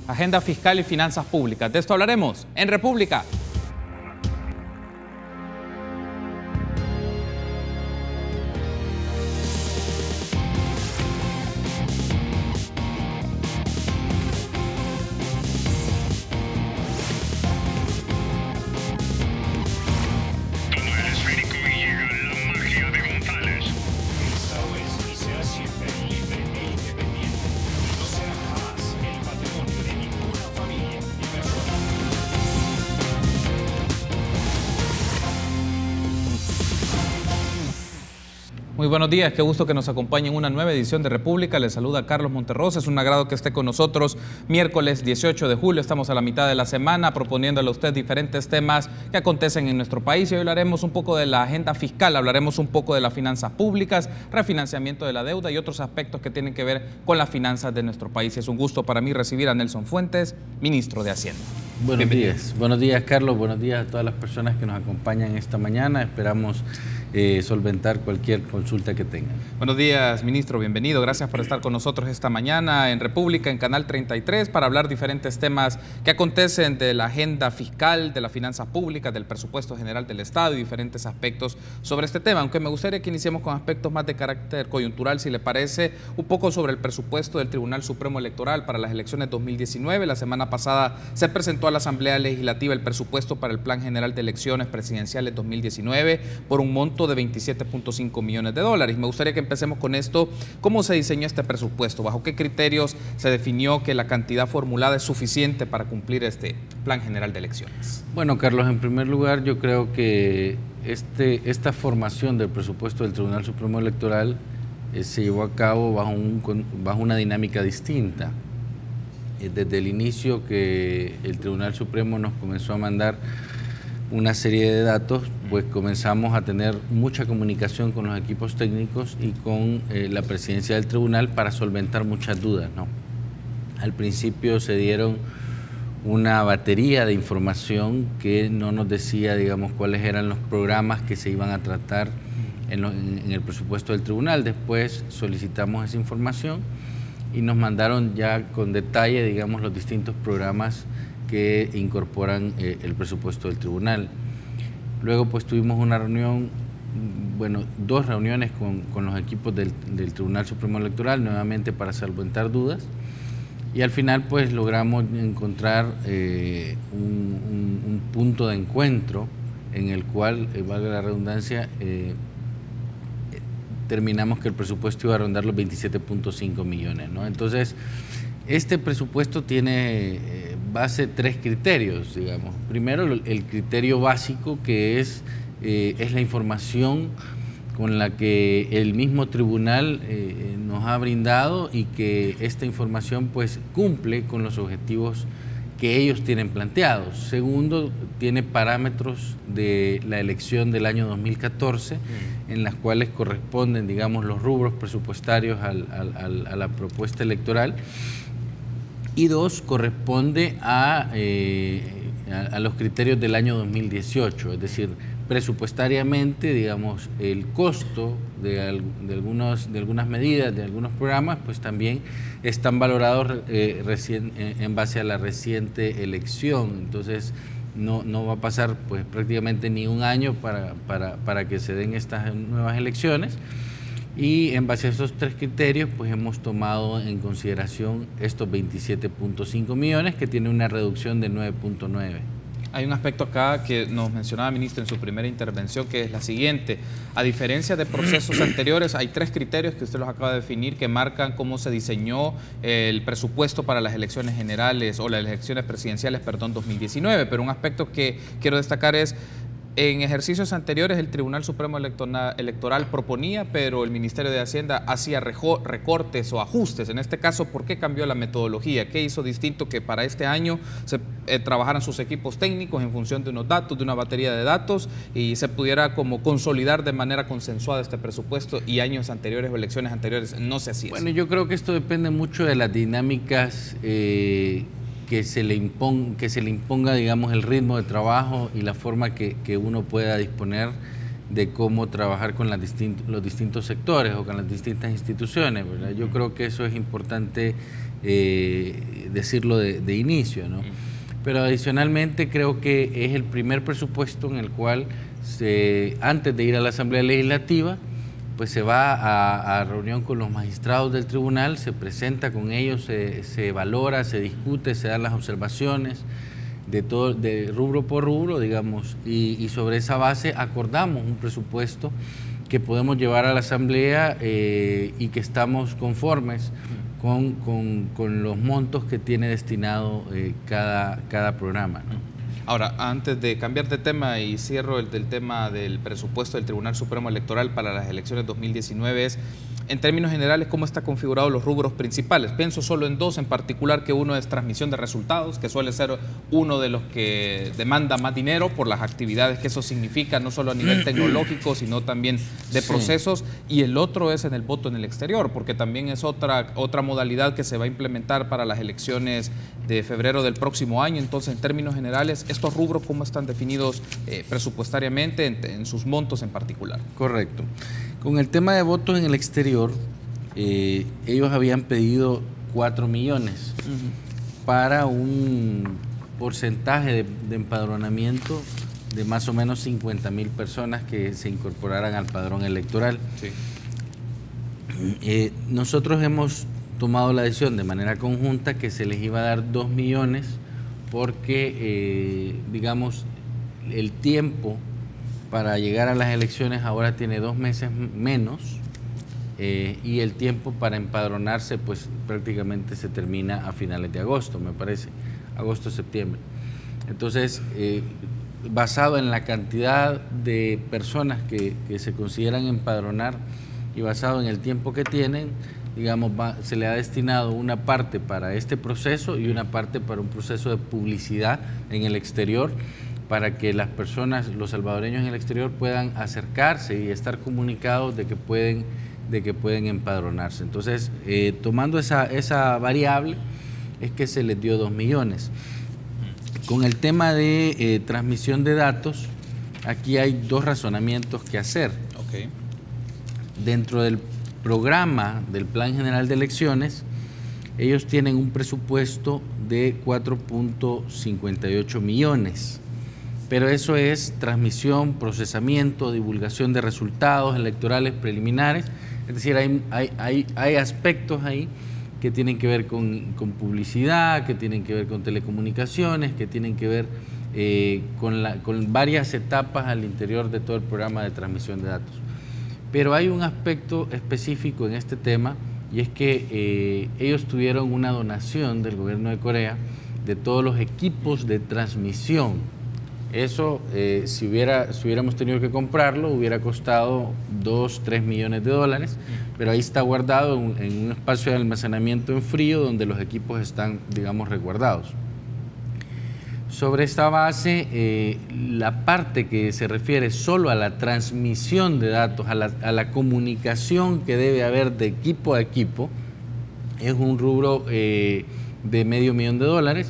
Agenda fiscal y finanzas públicas. De esto hablaremos en República. Muy buenos días, qué gusto que nos acompañe en una nueva edición de República. Les saluda Carlos Monterrosa, es un agrado que esté con nosotros. Miércoles 18 de julio, estamos a la mitad de la semana proponiéndole a usted diferentes temas que acontecen en nuestro país. Y hoy hablaremos un poco de la agenda fiscal, hablaremos un poco de las finanzas públicas, refinanciamiento de la deuda y otros aspectos que tienen que ver con las finanzas de nuestro país. Es un gusto para mí recibir a Nelson Fuentes, ministro de Hacienda. Buenos días Carlos, buenos días a todas las personas que nos acompañan esta mañana. Esperamos solventar cualquier consulta que tengan. Buenos días, ministro, bienvenido. Gracias por estar con nosotros esta mañana en República, en Canal 33, para hablar diferentes temas que acontecen de la agenda fiscal, de las finanzas públicas, del presupuesto general del Estado y diferentes aspectos sobre este tema. Aunque me gustaría que iniciemos con aspectos más de carácter coyuntural, si le parece, un poco sobre el presupuesto del Tribunal Supremo Electoral para las elecciones 2019. La semana pasada se presentó a la Asamblea Legislativa el presupuesto para el Plan General de Elecciones Presidenciales 2019 por un monto de 27.5 millones de dólares. Me gustaría que empecemos con esto. ¿Cómo se diseñó este presupuesto? ¿Bajo qué criterios se definió que la cantidad formulada es suficiente para cumplir este Plan General de Elecciones? Bueno, Carlos, en primer lugar, yo creo que esta formación del presupuesto del Tribunal Supremo Electoral se llevó a cabo bajo una dinámica distinta. Desde el inicio que el Tribunal Supremo nos comenzó a mandar una serie de datos, pues comenzamos a tener mucha comunicación con los equipos técnicos y con la presidencia del tribunal para solventar muchas dudas, ¿no? Al principio se dieron una batería de información que no nos decía, digamos, cuáles eran los programas que se iban a tratar en el presupuesto del tribunal. Después solicitamos esa información y nos mandaron ya con detalle, digamos, los distintos programas que incorporan el presupuesto del tribunal. Luego pues tuvimos una reunión, dos reuniones con los equipos del Tribunal Supremo Electoral, nuevamente para solventar dudas, y al final pues logramos encontrar un punto de encuentro en el cual, valga la redundancia, terminamos que el presupuesto iba a rondar los 27.5 millones, ¿no? Entonces, este presupuesto tiene base tres criterios, digamos. Primero, el criterio básico, que es la información con la que el mismo tribunal nos ha brindado, y que esta información pues cumple con los objetivos que ellos tienen planteados. Segundo, tiene parámetros de la elección del año 2014, en las cuales corresponden, digamos, los rubros presupuestarios a la propuesta electoral. Y dos, corresponde a los criterios del año 2018, es decir, presupuestariamente, digamos, el costo de algunas medidas, de algunos programas, pues también están valorados en base a la reciente elección. Entonces, no va a pasar pues prácticamente ni un año para que se den estas nuevas elecciones. Y en base a esos tres criterios, pues hemos tomado en consideración estos 27.5 millones, que tiene una reducción de 9.9. Hay un aspecto acá que nos mencionaba, ministro, en su primera intervención, que es la siguiente. A diferencia de procesos anteriores, hay tres criterios que usted los acaba de definir que marcan cómo se diseñó el presupuesto para las elecciones generales o las elecciones presidenciales, 2019. Pero un aspecto que quiero destacar es: en ejercicios anteriores el Tribunal Supremo Electoral proponía, pero el Ministerio de Hacienda hacía recortes o ajustes. En este caso, ¿por qué cambió la metodología? ¿Qué hizo distinto que para este año se trabajaran sus equipos técnicos en función de unos datos, de una batería de datos, y se pudiera como consolidar de manera consensuada este presupuesto, y años anteriores o elecciones anteriores no se hacía? Bueno, yo creo que esto depende mucho de las dinámicas que se le imponga, digamos, el ritmo de trabajo y la forma que uno pueda disponer de cómo trabajar con los distintos sectores o con las distintas instituciones, ¿verdad? Yo creo que eso es importante decirlo de inicio, ¿no? Pero adicionalmente creo que es el primer presupuesto en el cual antes de ir a la Asamblea Legislativa, pues se va a reunión con los magistrados del tribunal, se presenta con ellos, se valora, se discute, se dan las observaciones de rubro por rubro, digamos, y sobre esa base acordamos un presupuesto que podemos llevar a la Asamblea y que estamos conformes con los montos que tiene destinado cada programa, ¿no? Ahora, antes de cambiar de tema y cierro el tema del presupuesto del Tribunal Supremo Electoral para las elecciones 2019, en términos generales, ¿cómo está configurado los rubros principales? Pienso solo en dos en particular, que uno es transmisión de resultados, que suele ser uno de los que demanda más dinero por las actividades que eso significa, no solo a nivel tecnológico, sino también de procesos, y el otro es en el voto en el exterior, porque también es otra modalidad que se va a implementar para las elecciones de febrero del próximo año. Entonces, en términos generales, ¿estos rubros cómo están definidos presupuestariamente en sus montos en particular? Correcto. Con el tema de votos en el exterior, ellos habían pedido 4 millones para un porcentaje de empadronamiento de más o menos 50.000 personas que se incorporaran al padrón electoral. Sí. Nosotros hemos tomado la decisión de manera conjunta que se les iba a dar 2 millones porque, digamos, el tiempo para llegar a las elecciones ahora tiene 2 meses menos y el tiempo para empadronarse pues prácticamente se termina a finales de agosto, me parece, agosto-septiembre. Entonces, basado en la cantidad de personas que se consideran empadronar y basado en el tiempo que tienen, digamos, se le ha destinado una parte para este proceso y una parte para un proceso de publicidad en el exterior, para que las personas, los salvadoreños en el exterior puedan acercarse y estar comunicados de que pueden empadronarse. Entonces, tomando esa variable, es que se les dio 2 millones. Con el tema de transmisión de datos, aquí hay 2 razonamientos que hacer. Okay. Dentro del programa del Plan General de Elecciones, ellos tienen un presupuesto de 4.58 millones. Pero eso es transmisión, procesamiento, divulgación de resultados electorales preliminares. Es decir, hay aspectos ahí que tienen que ver con publicidad, que tienen que ver con telecomunicaciones, que tienen que ver con varias etapas al interior de todo el programa de transmisión de datos. Pero hay un aspecto específico en este tema, y es que ellos tuvieron una donación del gobierno de Corea de todos los equipos de transmisión. Eso, si hubiéramos tenido que comprarlo, hubiera costado 2-3 millones de dólares, pero ahí está guardado en un espacio de almacenamiento en frío donde los equipos están, digamos, resguardados. Sobre esta base, la parte que se refiere solo a la transmisión de datos, a la comunicación que debe haber de equipo a equipo, es un rubro de $500,000,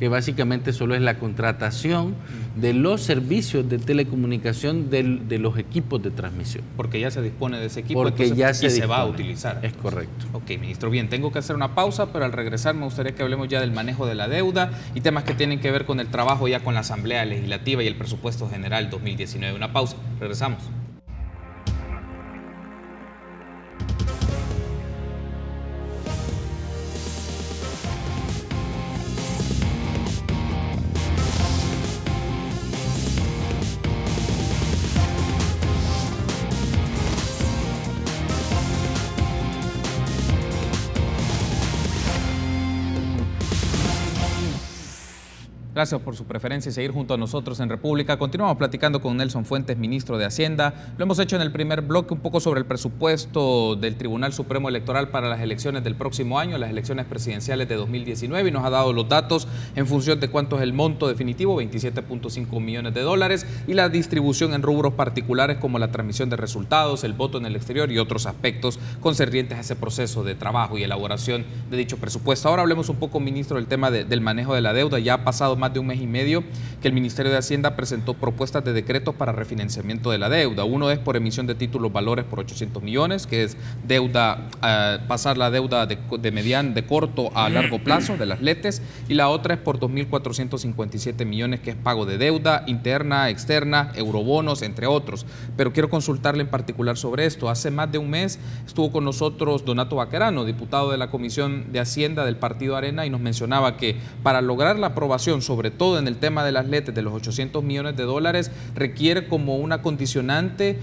que básicamente solo es la contratación de los servicios de telecomunicación de los equipos de transmisión. Porque ya se dispone de ese equipo, porque ya se va a utilizar. Es correcto. Ok, ministro, bien, tengo que hacer una pausa, pero al regresar me gustaría que hablemos ya del manejo de la deuda y temas que tienen que ver con el trabajo ya con la Asamblea Legislativa y el presupuesto general 2019. Una pausa, regresamos. Gracias por su preferencia y seguir junto a nosotros en República. Continuamos platicando con Nelson Fuentes, ministro de Hacienda. Lo hemos hecho en el primer bloque un poco sobre el presupuesto del Tribunal Supremo Electoral para las elecciones del próximo año, las elecciones presidenciales de 2019, y nos ha dado los datos en función de cuánto es el monto definitivo, 27.5 millones de dólares, y la distribución en rubros particulares como la transmisión de resultados, el voto en el exterior y otros aspectos concernientes a ese proceso de trabajo y elaboración de dicho presupuesto. Ahora hablemos un poco, ministro, del tema del manejo de la deuda. Ya ha pasado más más de un mes y medio que el Ministerio de Hacienda presentó propuestas de decretos para refinanciamiento de la deuda. Uno es por emisión de títulos valores por 800 millones, que es deuda, pasar la deuda de corto a largo plazo de las LETES, y la otra es por 2.457 millones, que es pago de deuda interna, externa, eurobonos, entre otros. Pero quiero consultarle en particular sobre esto. Hace más de un mes estuvo con nosotros Donato Baquerano, diputado de la Comisión de Hacienda del Partido Arena, y nos mencionaba que para lograr la aprobación, sobre todo en el tema de las LETES de los 800 millones de dólares, requiere como una condicionante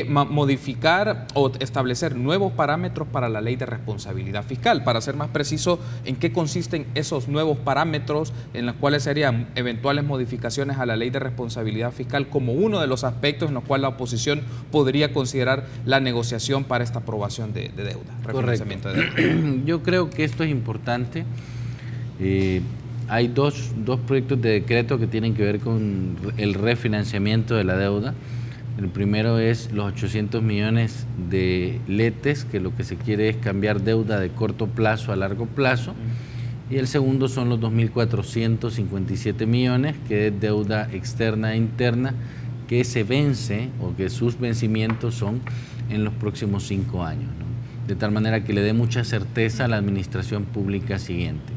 modificar o establecer nuevos parámetros para la ley de responsabilidad fiscal. Para ser más preciso, ¿en qué consisten esos nuevos parámetros en los cuales serían eventuales modificaciones a la ley de responsabilidad fiscal como uno de los aspectos en los cuales la oposición podría considerar la negociación para esta aprobación de deuda, refinanciamiento de deuda? Yo creo que esto es importante. Hay dos proyectos de decreto que tienen que ver con el refinanciamiento de la deuda. El primero es los 800 millones de LETES, que lo que se quiere es cambiar deuda de corto plazo a largo plazo. Y el segundo son los 2.457 millones, que es deuda externa e interna, que se vence o que sus vencimientos son en los próximos 5 años, ¿no? De tal manera que le dé mucha certeza a la administración pública siguiente.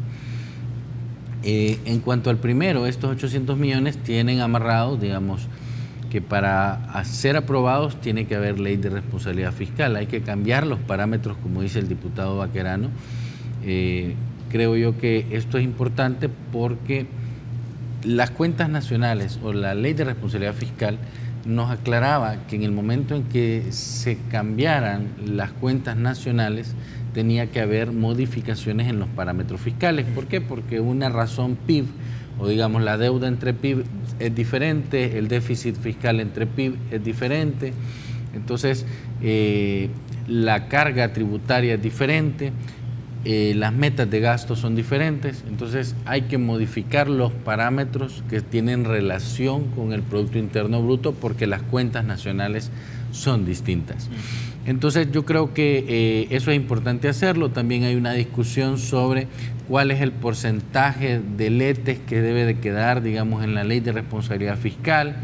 En cuanto al primero, estos 800 millones tienen amarrados, digamos, que para ser aprobados tiene que haber ley de responsabilidad fiscal. Hay que cambiar los parámetros, como dice el diputado Baquerano. Creo yo que esto es importante porque las cuentas nacionales o la ley de responsabilidad fiscal nos aclaraba que en el momento en que se cambiaran las cuentas nacionales tenía que haber modificaciones en los parámetros fiscales. ¿Por qué? Porque una razón PIB, o digamos la deuda entre PIB es diferente, el déficit fiscal entre PIB es diferente, entonces la carga tributaria es diferente, las metas de gasto son diferentes, entonces hay que modificar los parámetros que tienen relación con el Producto Interno Bruto porque las cuentas nacionales son distintas. Entonces yo creo que eso es importante hacerlo. También hay una discusión sobre cuál es el porcentaje de LETES que debe de quedar, digamos, en la ley de responsabilidad fiscal.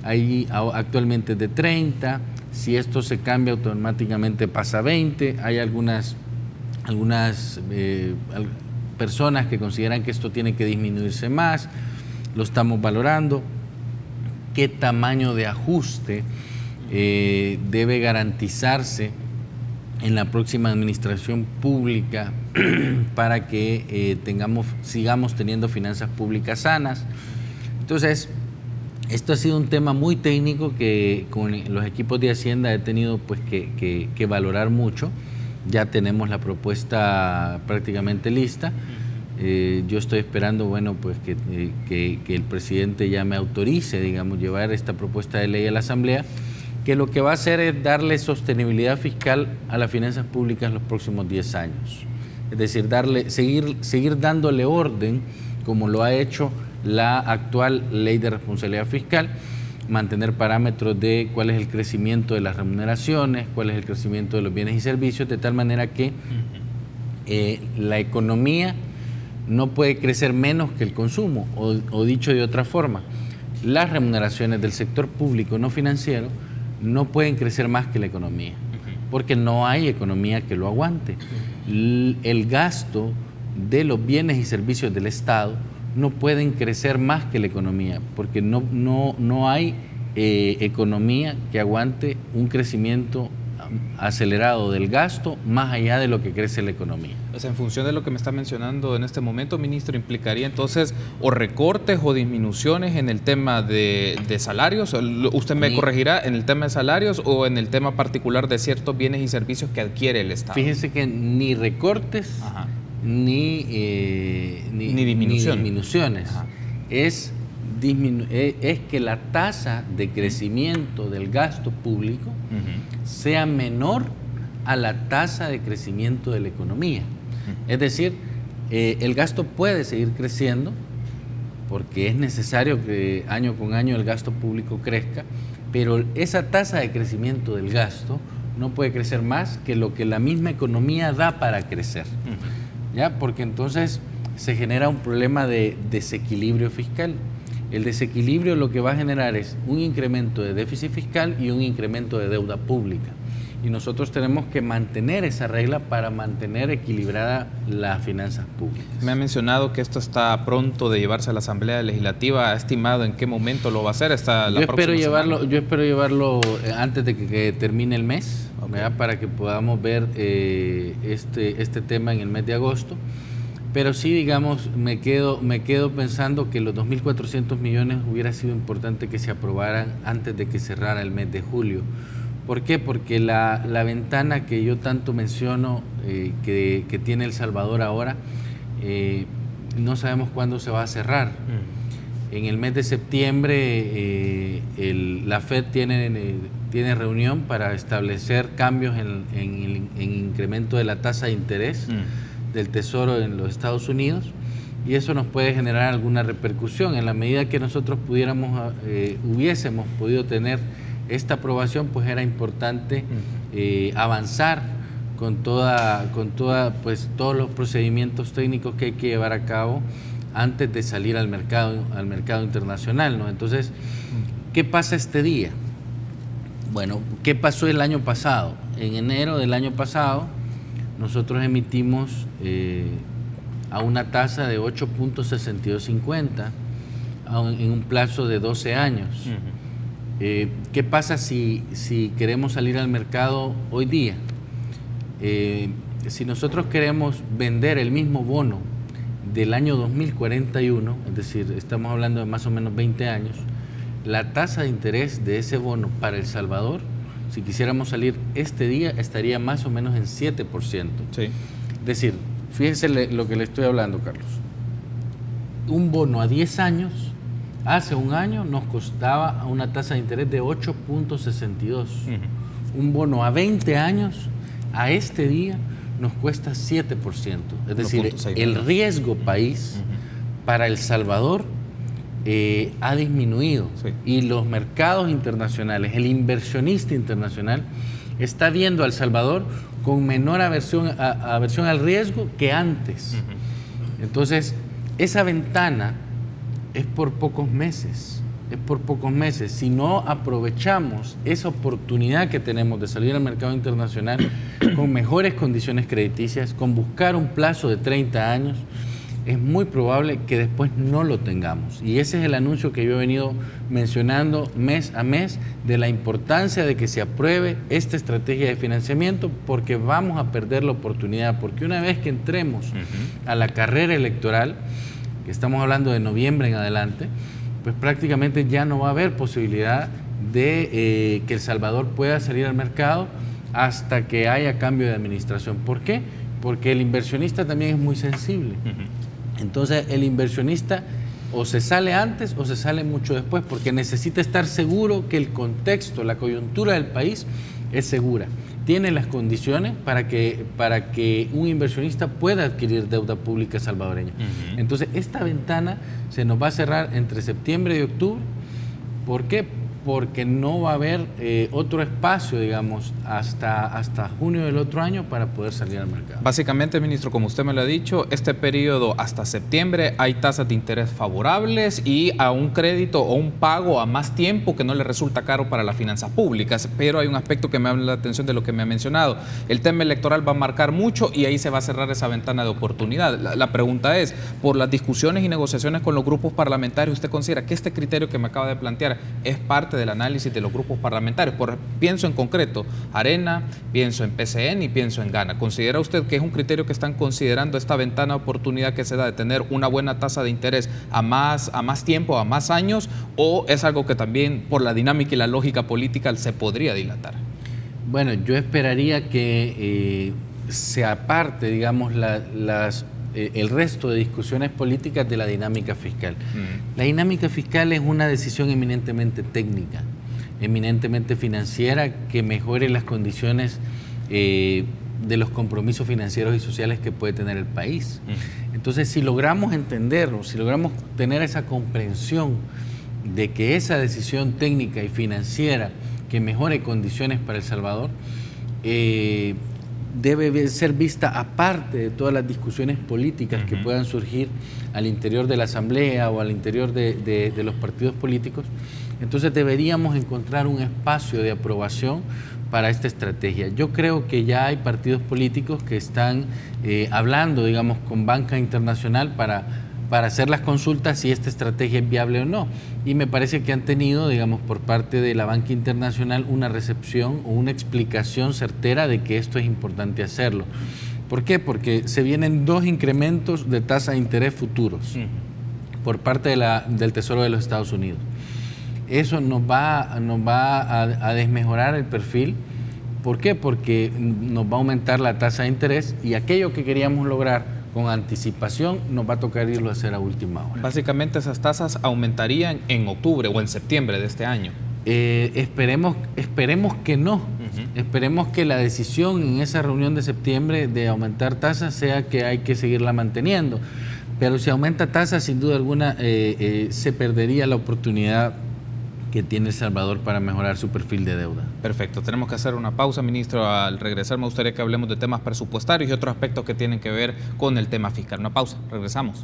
Ahí actualmente es de 30, si esto se cambia automáticamente pasa a 20. Hay algunas personas que consideran que esto tiene que disminuirse más, lo estamos valorando. ¿Qué tamaño de ajuste debe garantizarse en la próxima administración pública para que sigamos teniendo finanzas públicas sanas? Entonces, esto ha sido un tema muy técnico que con los equipos de Hacienda he tenido pues que valorar mucho. Ya tenemos la propuesta prácticamente lista. Yo estoy esperando, bueno, pues que el presidente ya me autorice, digamos, llevar esta propuesta de ley a la Asamblea, que lo que va a hacer es darle sostenibilidad fiscal a las finanzas públicas en los próximos 10 años. Es decir, seguir dándole orden, como lo ha hecho la actual ley de responsabilidad fiscal, mantener parámetros de cuál es el crecimiento de las remuneraciones, cuál es el crecimiento de los bienes y servicios, de tal manera que la economía no puede crecer menos que el consumo, o dicho de otra forma, las remuneraciones del sector público no financiero no pueden crecer más que la economía, porque no hay economía que lo aguante. El gasto de los bienes y servicios del Estado no pueden crecer más que la economía, porque no hay economía que aguante un crecimiento acelerado del gasto más allá de lo que crece la economía. O sea, en función de lo que me está mencionando en este momento, ministro, implicaría entonces o recortes o disminuciones en el tema de salarios. ¿Usted me corregirá en el tema de salarios o en el tema particular de ciertos bienes y servicios que adquiere el Estado? Fíjese que ni recortes ni disminuciones. Es que la tasa de crecimiento del gasto público sea menor a la tasa de crecimiento de la economía. Es decir, el gasto puede seguir creciendo porque es necesario que año con año el gasto público crezca, pero esa tasa de crecimiento del gasto no puede crecer más que lo que la misma economía da para crecer. ¿Ya? Porque entonces se genera un problema de desequilibrio fiscal. El desequilibrio lo que va a generar es un incremento de déficit fiscal y un incremento de deuda pública. Y nosotros tenemos que mantener esa regla para mantener equilibrada las finanzas públicas. Me ha mencionado que esto está pronto de llevarse a la Asamblea Legislativa. ¿Ha estimado en qué momento lo va a hacer? Yo espero llevarlo antes de que termine el mes, ¿verdad? Para que podamos ver este tema en el mes de agosto. Pero sí, digamos, me quedo pensando que los 2.400 millones hubiera sido importante que se aprobaran antes de que cerrara el mes de julio. ¿Por qué? Porque la ventana que yo tanto menciono que tiene El Salvador ahora, no sabemos cuándo se va a cerrar. En el mes de septiembre la FED tiene reunión para establecer cambios en incremento de la tasa de interés del Tesoro en los Estados Unidos, y eso nos puede generar alguna repercusión. En la medida que nosotros hubiésemos podido tener esta aprobación, pues era importante avanzar con todos los procedimientos técnicos que hay que llevar a cabo antes de salir al mercado internacional, ¿no? Entonces, ¿qué pasa este día? Bueno, ¿qué pasó el año pasado? En enero del año pasado, nosotros emitimos a una tasa de 8.6250 en un plazo de 12 años. ¿Qué pasa si queremos salir al mercado hoy día? Si nosotros queremos vender el mismo bono del año 2041, es decir, estamos hablando de más o menos 20 años, la tasa de interés de ese bono para El Salvador, si quisiéramos salir este día, estaría más o menos en 7%. Sí. Es decir, fíjese lo que le estoy hablando, Carlos. Un bono a 10 años, hace un año nos costaba una tasa de interés de 8.62. Un bono a 20 años, a este día, nos cuesta 7%. Es decir, el riesgo país para El Salvador ha disminuido. Sí. Y los mercados internacionales, el inversionista internacional, está viendo a El Salvador con menor aversión al riesgo que antes. Entonces, esa ventana es por pocos meses. Si no aprovechamos esa oportunidad que tenemos de salir al mercado internacional con mejores condiciones crediticias, con buscar un plazo de 30 años, es muy probable que después no lo tengamos. Y ese es el anuncio que yo he venido mencionando mes a mes, de la importancia de que se apruebe esta estrategia de financiamiento, porque vamos a perder la oportunidad, porque una vez que entremos a la carrera electoral, que estamos hablando de noviembre en adelante, pues prácticamente ya no va a haber posibilidad de que El Salvador pueda salir al mercado hasta que haya cambio de administración. ¿Por qué? Porque el inversionista también es muy sensible. Entonces, el inversionista o se sale antes o se sale mucho después, porque necesita estar seguro que el contexto, la coyuntura del país es segura. Tiene las condiciones para que un inversionista pueda adquirir deuda pública salvadoreña. Entonces, esta ventana se nos va a cerrar entre septiembre y octubre. ¿Por qué? Porque no va a haber otro espacio, digamos, hasta junio del otro año para poder salir al mercado. Básicamente, ministro, como usted me lo ha dicho, este periodo hasta septiembre hay tasas de interés favorables y a un crédito o un pago a más tiempo que no le resulta caro para las finanzas públicas. Pero hay un aspecto que me llama la atención de lo que me ha mencionado. El tema electoral va a marcar mucho y ahí se va a cerrar esa ventana de oportunidad. La pregunta es, por las discusiones y negociaciones con los grupos parlamentarios, ¿usted considera que este criterio que me acaba de plantear es parte del análisis de los grupos parlamentarios? Pienso en concreto Arena, pienso en PCN y pienso en Gana. ¿Considera usted que es un criterio que están considerando esta ventana de oportunidad que se da de tener una buena tasa de interés a más tiempo, a más años, o es algo que también por la dinámica y la lógica política se podría dilatar? Bueno, yo esperaría que se aparte, digamos, el resto de discusiones políticas de la dinámica fiscal. La dinámica fiscal es una decisión eminentemente técnica, eminentemente financiera, que mejore las condiciones de los compromisos financieros y sociales que puede tener el país. Entonces, si logramos entenderlo, si logramos tener esa comprensión de que esa decisión técnica y financiera que mejore condiciones para El Salvador, debe ser vista aparte de todas las discusiones políticas que puedan surgir al interior de la Asamblea o al interior de los partidos políticos. Entonces deberíamos encontrar un espacio de aprobación para esta estrategia. Yo creo que ya hay partidos políticos que están hablando, digamos, con banca internacional para hacer las consultas si esta estrategia es viable o no. Y me parece que han tenido, digamos, por parte de la banca internacional una recepción o una explicación certera de que esto es importante hacerlo. ¿Por qué? Porque se vienen 2 incrementos de tasa de interés futuros por parte del Tesoro de los Estados Unidos. Eso nos va a desmejorar el perfil. ¿Por qué? Porque nos va a aumentar la tasa de interés y aquello que queríamos lograr con anticipación nos va a tocar irlo a hacer a última hora. Básicamente esas tasas aumentarían en octubre o en septiembre de este año. Esperemos que no. Esperemos que la decisión en esa reunión de septiembre de aumentar tasas sea que hay que seguirla manteniendo. Pero si aumenta tasas, sin duda alguna, se perdería la oportunidad que tiene El Salvador para mejorar su perfil de deuda. Perfecto, tenemos que hacer una pausa, ministro. Al regresar me gustaría que hablemos de temas presupuestarios y otros aspectos que tienen que ver con el tema fiscal. Una pausa, regresamos.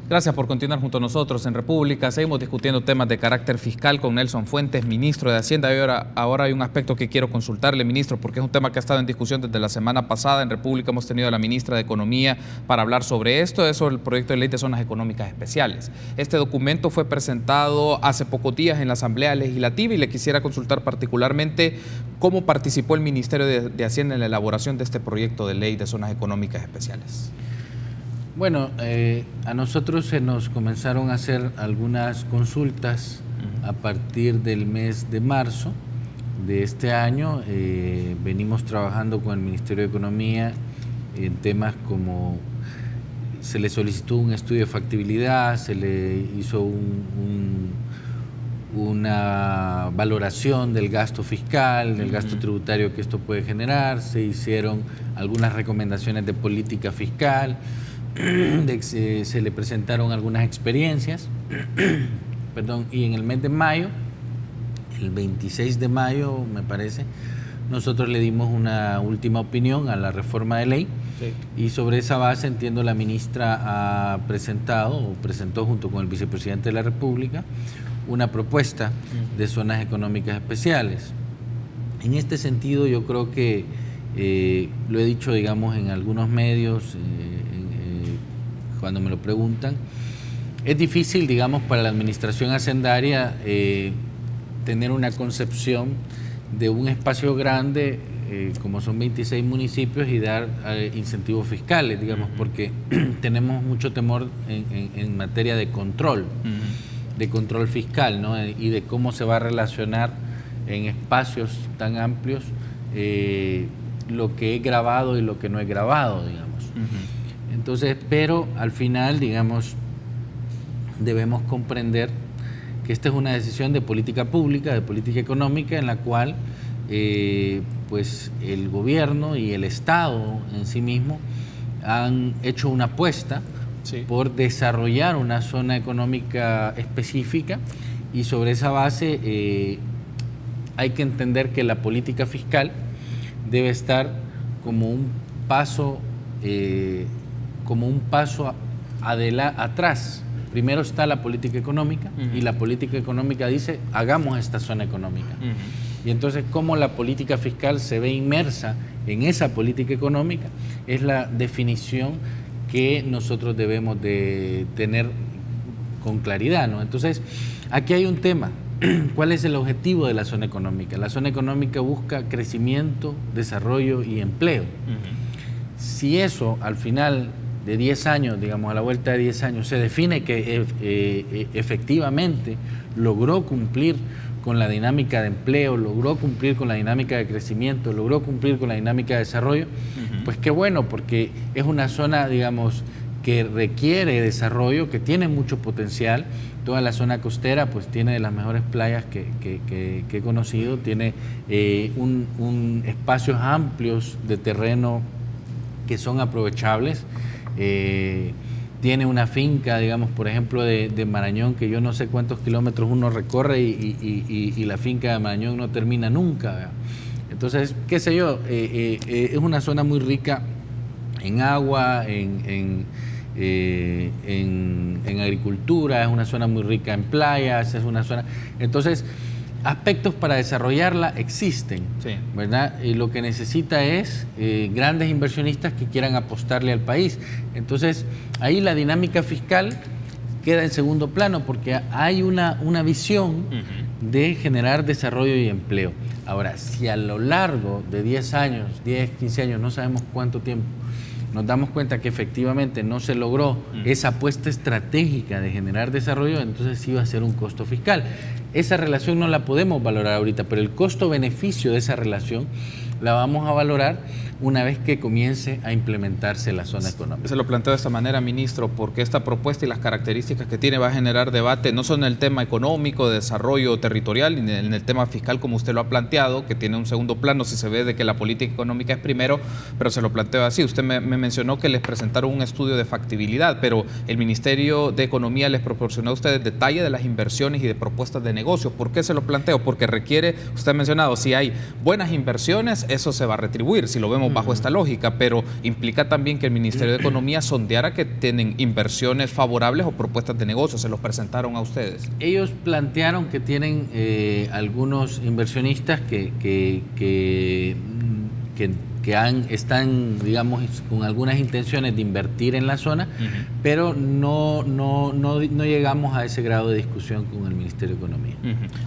Gracias por continuar junto a nosotros en República. Seguimos discutiendo temas de carácter fiscal con Nelson Fuentes, ministro de Hacienda. Y ahora hay un aspecto que quiero consultarle, ministro, porque es un tema que ha estado en discusión desde la semana pasada. En República hemos tenido a la ministra de Economía para hablar sobre esto, es sobre el proyecto de ley de zonas económicas especiales. Este documento fue presentado hace pocos días en la Asamblea Legislativa y le quisiera consultar particularmente cómo participó el Ministerio de Hacienda en la elaboración de este proyecto de ley de zonas económicas especiales. Bueno, a nosotros se nos comenzaron a hacer algunas consultas a partir del mes de marzo de este año. Venimos trabajando con el Ministerio de Economía en temas como se le solicitó un estudio de factibilidad, se le hizo una valoración del gasto fiscal, del gasto tributario que esto puede generar, se hicieron algunas recomendaciones de política fiscal, se le presentaron algunas experiencias, perdón, y en el mes de mayo, el 26 de mayo me parece, nosotros le dimos una última opinión a la reforma de ley. Sí. Y sobre esa base, entiendo, la ministra ha presentó junto con el vicepresidente de la República una propuesta de zonas económicas especiales. En este sentido, yo creo que lo he dicho, digamos, en algunos medios, cuando me lo preguntan, es difícil, digamos, para la administración hacendaria tener una concepción de un espacio grande, como son 26 municipios, y dar incentivos fiscales, digamos, porque tenemos mucho temor en materia de control fiscal, ¿no? Y de cómo se va a relacionar en espacios tan amplios lo que es grabado y lo que no es grabado, digamos. Entonces, pero al final, digamos, debemos comprender que esta es una decisión de política pública, de política económica, en la cual pues el gobierno y el Estado en sí mismo han hecho una apuesta por desarrollar una zona económica específica, y sobre esa base hay que entender que la política fiscal debe estar como un paso atrás. Primero está la política económica, y la política económica dice, hagamos esta zona económica. Y entonces, cómo la política fiscal se ve inmersa en esa política económica, es la definición que nosotros debemos de tener con claridad, ¿no? Entonces, aquí hay un tema. ¿Cuál es el objetivo de la zona económica? La zona económica busca crecimiento, desarrollo y empleo. Si eso al final de 10 años, digamos, a la vuelta de 10 años, se define que efectivamente logró cumplir con la dinámica de empleo, logró cumplir con la dinámica de crecimiento, logró cumplir con la dinámica de desarrollo, pues qué bueno, porque es una zona, digamos, que requiere desarrollo, que tiene mucho potencial. Toda la zona costera pues tiene de las mejores playas que he conocido, tiene espacios amplios de terreno que son aprovechables. Tiene una finca, digamos, por ejemplo, de Marañón, que yo no sé cuántos kilómetros uno recorre y la finca de Marañón no termina nunca, ¿verdad? Entonces, qué sé yo, es una zona muy rica en agua, en agricultura, es una zona muy rica en playas, es una zona... Entonces, aspectos para desarrollarla existen, sí, ¿verdad? Y lo que necesita es grandes inversionistas que quieran apostarle al país. Entonces, ahí la dinámica fiscal queda en segundo plano porque hay una visión de generar desarrollo y empleo. Ahora, si a lo largo de 10 años, 10, 15 años, no sabemos cuánto tiempo, nos damos cuenta que efectivamente no se logró esa apuesta estratégica de generar desarrollo, entonces sí va a ser un costo fiscal. Esa relación no la podemos valorar ahorita, pero el costo-beneficio de esa relación la vamos a valorar una vez que comience a implementarse la zona económica. Se lo planteo de esta manera, ministro, porque esta propuesta y las características que tiene va a generar debate, no solo en el tema económico, de desarrollo territorial, ni en el tema fiscal, como usted lo ha planteado, que tiene un segundo plano si se ve de que la política económica es primero, pero se lo planteo así. Usted me mencionó que les presentaron un estudio de factibilidad, pero el Ministerio de Economía les proporcionó a ustedes detalle de las inversiones y de propuestas de negocio. ¿Por qué se lo planteo? Porque requiere, usted ha mencionado, si hay buenas inversiones, eso se va a retribuir, si lo vemos bajo esta lógica, pero implica también que el Ministerio de Economía sondeara que tienen inversiones favorables o propuestas de negocio. ¿Se los presentaron a ustedes? Ellos plantearon que tienen algunos inversionistas que están, digamos, con algunas intenciones de invertir en la zona, pero no llegamos a ese grado de discusión con el Ministerio de Economía.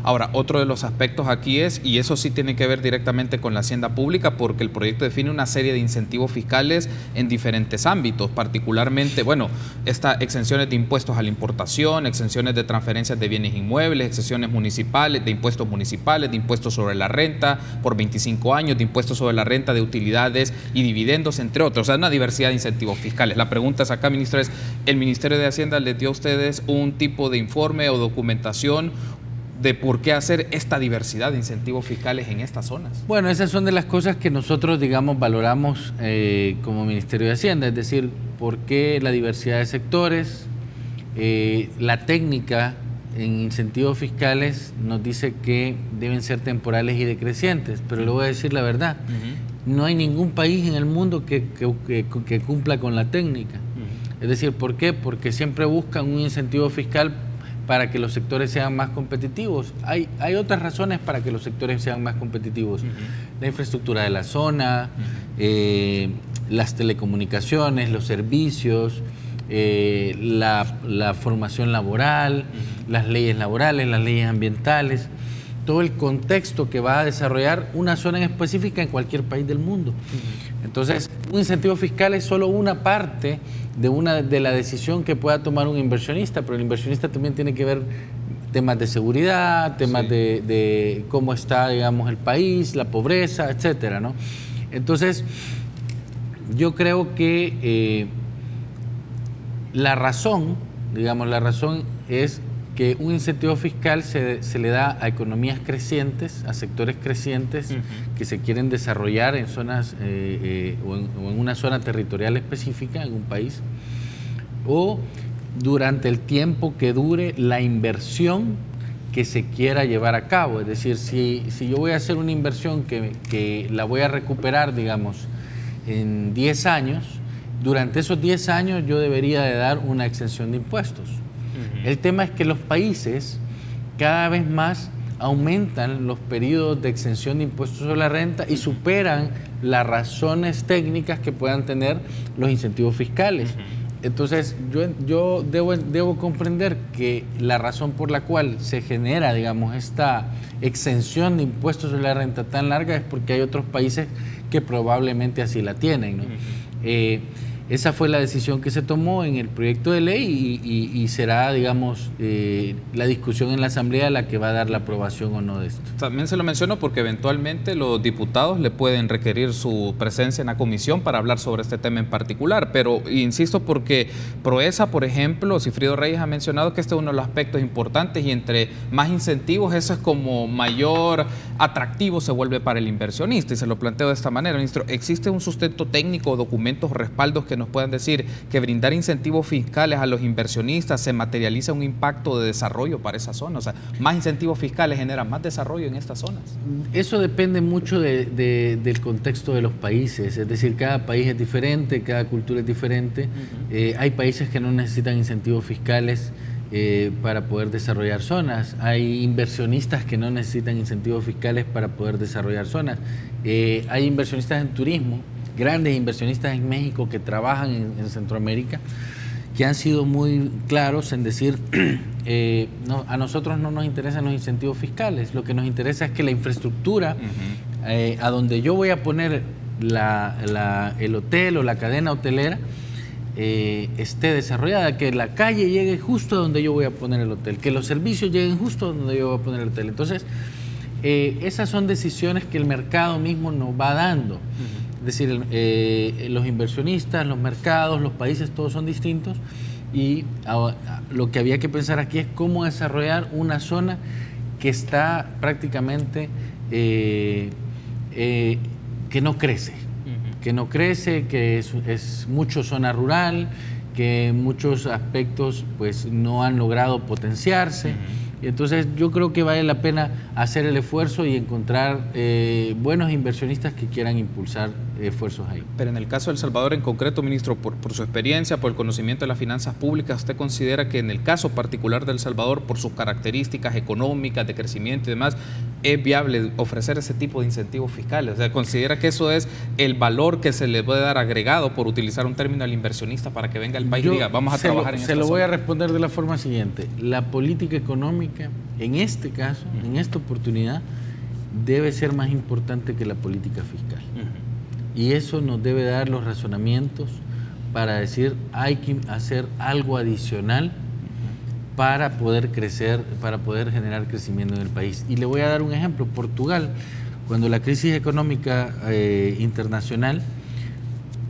Ahora, otro de los aspectos aquí es, y eso sí tiene que ver directamente con la hacienda pública, porque el proyecto define una serie de incentivos fiscales en diferentes ámbitos, particularmente, bueno, exenciones de impuestos a la importación, exenciones de transferencias de bienes inmuebles, exenciones municipales, de impuestos sobre la renta por 25 años, de impuestos sobre la renta de utilidades y dividendos, entre otros. O sea, una diversidad de incentivos fiscales. La pregunta es acá, ministro, es, ¿el Ministerio de Hacienda les dio a ustedes un tipo de informe o documentación de por qué hacer esta diversidad de incentivos fiscales en estas zonas? Bueno, esas son de las cosas que nosotros, digamos, valoramos como Ministerio de Hacienda, es decir, por qué la diversidad de sectores, la técnica en incentivos fiscales nos dice que deben ser temporales y decrecientes, pero le voy a decir la verdad. No hay ningún país en el mundo que cumpla con la técnica. Es decir, ¿por qué? Porque siempre buscan un incentivo fiscal para que los sectores sean más competitivos. Hay otras razones para que los sectores sean más competitivos. La infraestructura de la zona, las telecomunicaciones, los servicios, la formación laboral, las leyes laborales, las leyes ambientales, todo el contexto que va a desarrollar una zona en específica en cualquier país del mundo. Entonces, un incentivo fiscal es solo una parte de la decisión que pueda tomar un inversionista, pero el inversionista también tiene que ver temas de seguridad, temas de cómo está, digamos, el país, la pobreza, etcétera, ¿no? Entonces, yo creo que la razón es que un incentivo fiscal se le da a economías crecientes, a sectores crecientes que se quieren desarrollar en zonas o en una zona territorial específica en un país, o durante el tiempo que dure la inversión que se quiera llevar a cabo. Es decir, si yo voy a hacer una inversión que la voy a recuperar, digamos, en 10 años, durante esos 10 años yo debería de dar una exención de impuestos. El tema es que los países cada vez más aumentan los periodos de exención de impuestos sobre la renta y superan las razones técnicas que puedan tener los incentivos fiscales. Entonces, yo debo comprender que la razón por la cual se genera, digamos, esta exención de impuestos sobre la renta tan larga es porque hay otros países que probablemente así la tienen, ¿no? esa fue la decisión que se tomó en el proyecto de ley y será, digamos, la discusión en la Asamblea la que va a dar la aprobación o no de esto. También se lo menciono porque eventualmente los diputados le pueden requerir su presencia en la comisión para hablar sobre este tema en particular, pero insisto porque Proesa, por ejemplo, Sigfrido Reyes ha mencionado que este es uno de los aspectos importantes y entre más incentivos, eso es como mayor atractivo se vuelve para el inversionista, y se lo planteo de esta manera, ministro. ¿Existe un sustento técnico, documentos o respaldos que nos puedan decir que brindar incentivos fiscales a los inversionistas se materializa un impacto de desarrollo para esa zona? O sea, más incentivos fiscales generan más desarrollo en estas zonas. Eso depende mucho del contexto de los países, es decir, cada país es diferente, cada cultura es diferente. Hay países que no necesitan incentivos fiscales para poder desarrollar zonas. Hay inversionistas que no necesitan incentivos fiscales para poder desarrollar zonas. Hay inversionistas en turismo, grandes inversionistas en México que trabajan en Centroamérica, que han sido muy claros en decir, no, a nosotros no nos interesan los incentivos fiscales, lo que nos interesa es que la infraestructura a donde yo voy a poner el hotel o la cadena hotelera esté desarrollada, que la calle llegue justo a donde yo voy a poner el hotel, que los servicios lleguen justo a donde yo voy a poner el hotel. Entonces, esas son decisiones que el mercado mismo nos va dando. Es decir, los inversionistas, los mercados, los países, todos son distintos, y lo que había que pensar aquí es cómo desarrollar una zona que está prácticamente que no crece. Que es mucho zona rural, que en muchos aspectos pues no han logrado potenciarse. Y entonces yo creo que vale la pena hacer el esfuerzo y encontrar buenos inversionistas que quieran impulsar esfuerzos ahí. Pero en el caso de El Salvador en concreto, ministro, por su experiencia, por el conocimiento de las finanzas públicas, ¿usted considera que en el caso particular de El Salvador, por sus características económicas, de crecimiento y demás, es viable ofrecer ese tipo de incentivos fiscales? O sea, ¿considera que eso es el valor que se le puede dar agregado, por utilizar un término, al inversionista para que venga al país y diga, vamos a trabajar en esta zona? Se lo voy a responder de la forma siguiente. La política económica, en este caso, en esta oportunidad, debe ser más importante que la política fiscal. Y eso nos debe dar los razonamientos para decir, hay que hacer algo adicional para poder crecer, para poder generar crecimiento en el país. Y le voy a dar un ejemplo. Portugal, cuando la crisis económica internacional,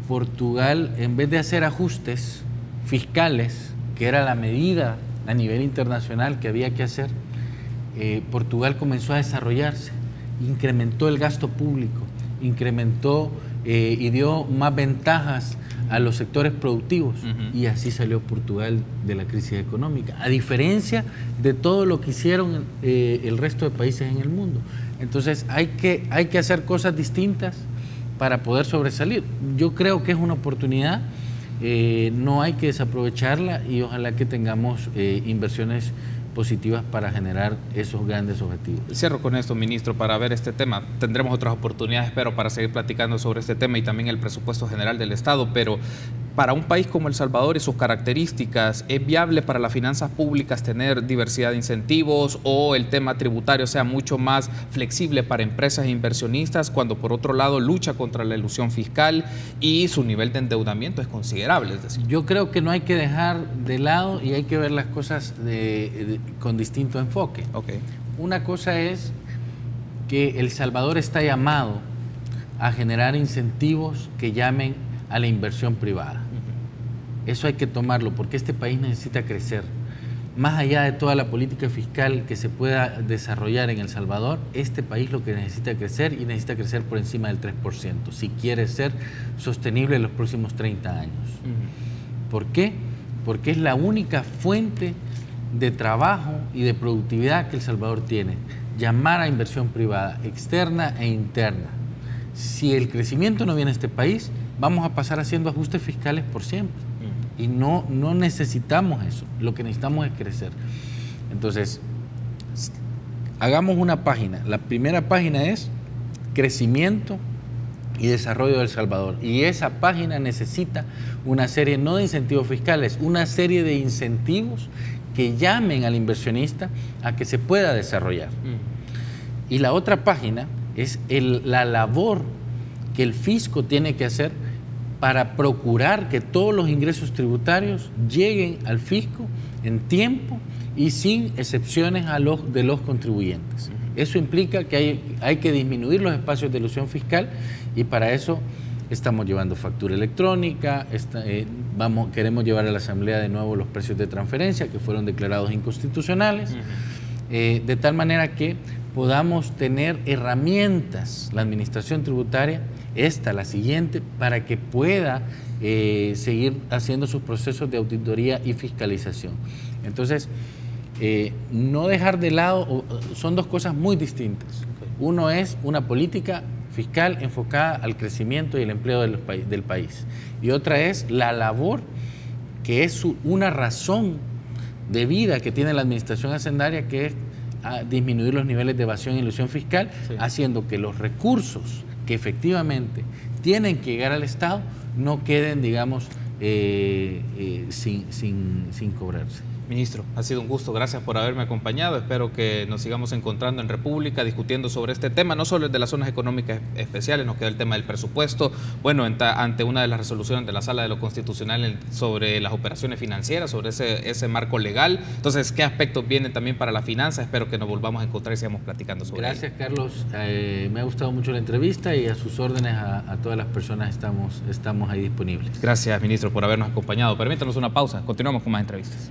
Portugal, en vez de hacer ajustes fiscales, que era la medida a nivel internacional que había que hacer, Portugal comenzó a desarrollarse, incrementó el gasto público, incrementó y dio más ventajas a los sectores productivos, y así salió Portugal de la crisis económica, a diferencia de todo lo que hicieron el resto de países en el mundo. Entonces hay que hacer cosas distintas para poder sobresalir. Yo creo que es una oportunidad, no hay que desaprovecharla, y ojalá que tengamos inversiones positivas para generar esos grandes objetivos. Cierro con esto, ministro, para ver este tema. Tendremos otras oportunidades, espero, para seguir platicando sobre este tema y también el presupuesto general del Estado, pero para un país como El Salvador y sus características, ¿es viable para las finanzas públicas tener diversidad de incentivos, o el tema tributario sea mucho más flexible para empresas e inversionistas, cuando por otro lado lucha contra la elusión fiscal y su nivel de endeudamiento es considerable? Es decir, yo creo que no hay que dejar de lado y hay que ver las cosas con distinto enfoque. Una cosa es que El Salvador está llamado a generar incentivos que llamen a la inversión privada. Eso hay que tomarlo, porque este país necesita crecer. Más allá de toda la política fiscal que se pueda desarrollar en El Salvador, este país lo que necesita es crecer, y necesita crecer por encima del 3%, si quiere ser sostenible en los próximos 30 años. ¿Por qué? Porque es la única fuente de trabajo y de productividad que El Salvador tiene. Llamar a inversión privada, externa e interna. Si el crecimiento no viene a este país, vamos a pasar haciendo ajustes fiscales por siempre. Y no necesitamos eso. Lo que necesitamos es crecer. Entonces, hagamos una página. La primera página es crecimiento y desarrollo de El Salvador. Y esa página necesita una serie, no de incentivos fiscales, una serie de incentivos que llamen al inversionista a que se pueda desarrollar. Y la otra página es la labor que el fisco tiene que hacer para procurar que todos los ingresos tributarios lleguen al fisco en tiempo y sin excepciones de los contribuyentes. Eso implica que hay que disminuir los espacios de elusión fiscal y para eso estamos llevando factura electrónica, queremos llevar a la Asamblea de nuevo los precios de transferencia que fueron declarados inconstitucionales, de tal manera que podamos tener herramientas, la administración tributaria, la siguiente, para que pueda seguir haciendo sus procesos de auditoría y fiscalización. Entonces, no dejar de lado, son dos cosas muy distintas. Uno es una política fiscal enfocada al crecimiento y el empleo del país. Y otra es la labor que es una razón de vida que tiene la administración hacendaria, que es disminuir los niveles de evasión y elusión fiscal, haciendo que los recursos que efectivamente tienen que llegar al Estado no queden, digamos, sin cobrarse. Ministro, ha sido un gusto, gracias por haberme acompañado. Espero que nos sigamos encontrando en República discutiendo sobre este tema, no solo el de las zonas económicas especiales, nos queda el tema del presupuesto, bueno, ante una de las resoluciones de la Sala de lo Constitucional sobre las operaciones financieras, sobre ese marco legal. Entonces, ¿qué aspectos vienen también para la finanza? Espero que nos volvamos a encontrar y sigamos platicando sobre ello. Gracias, Carlos. Me ha gustado mucho la entrevista y a sus órdenes a todas las personas estamos ahí disponibles. Gracias, ministro, por habernos acompañado. Permítanos una pausa, continuamos con más entrevistas.